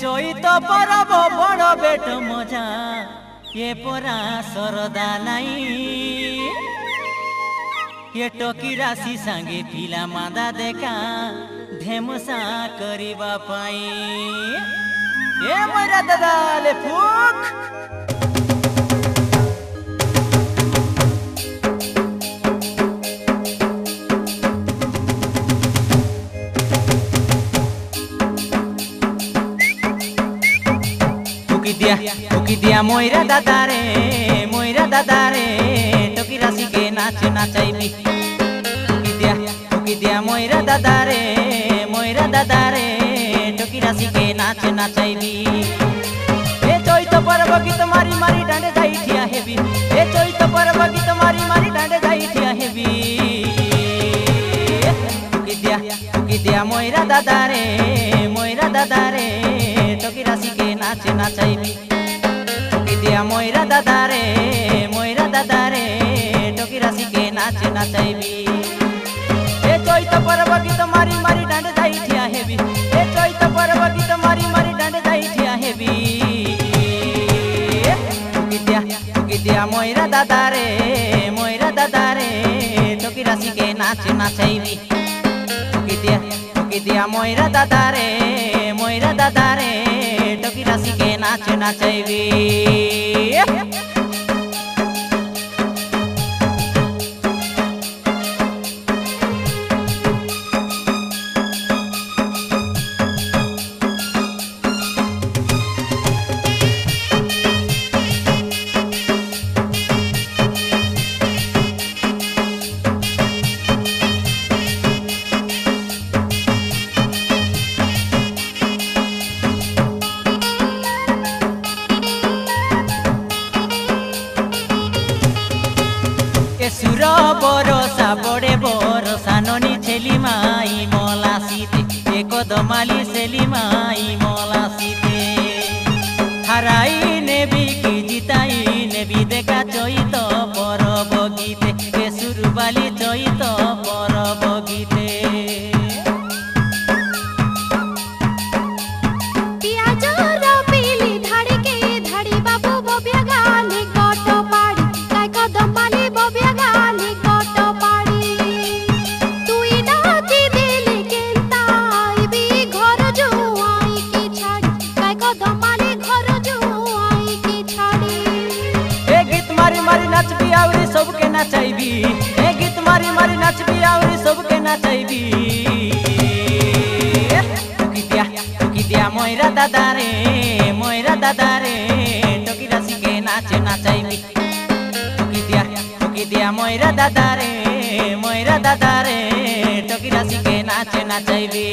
चैत परब बड़ बेट मजा ये परा सरदा नाई ये टोकी राशि संगे पिला मादा देखा धेमुसा करिबा पाई ए मोरा दादा ले फुक टोकी दिया मोइरा दादा रे टोकी राशि के नाच नाचाइबी टोकी दिया मोइरा दादा रे टोकी राशि के नाच नाचाइबी ए चैत परब गीत मारी मारी डांडे जाई ठिया हेबी ए चैत परब गीत मारी मारी डांडे जाई ठिया हेबी टोकी दिया मोइरा दादा रे टोकी राशि के नाच नाचाइबी दिया मोइरा दादा रे टोकी राशि के नाच नाचाइबी ए चैत परब गीत मारी मारी डांडे जाई ठिया हेबी ए चैत परब गीत मारी मारी डांडे जाई ठिया हेबी टोकी दिया मोइरा दादा रे टोकी राशि के नाच नाचाइबी टोकी दिया मोइरा दादा रे टोकी राशि के नाच नाचाइबी सुर बरसा बड़े बरसा ननी छेली माई मला सीते एक दमाली सेली माई मला सीते हराई नेबी की जिताई नेबी देखा चैत परब गीते सुरबाली चैत परब गीते सबके नाचाइबी ए गीत मारी मारी नाचबी आउरी सबके नाचाइबी टोकी दिया मोइरा दादा रे टोकी राशि के नाच नाचाइबी टोकी दिया मोइरा दादा रे टोकी राशि के नाच नाचाइबी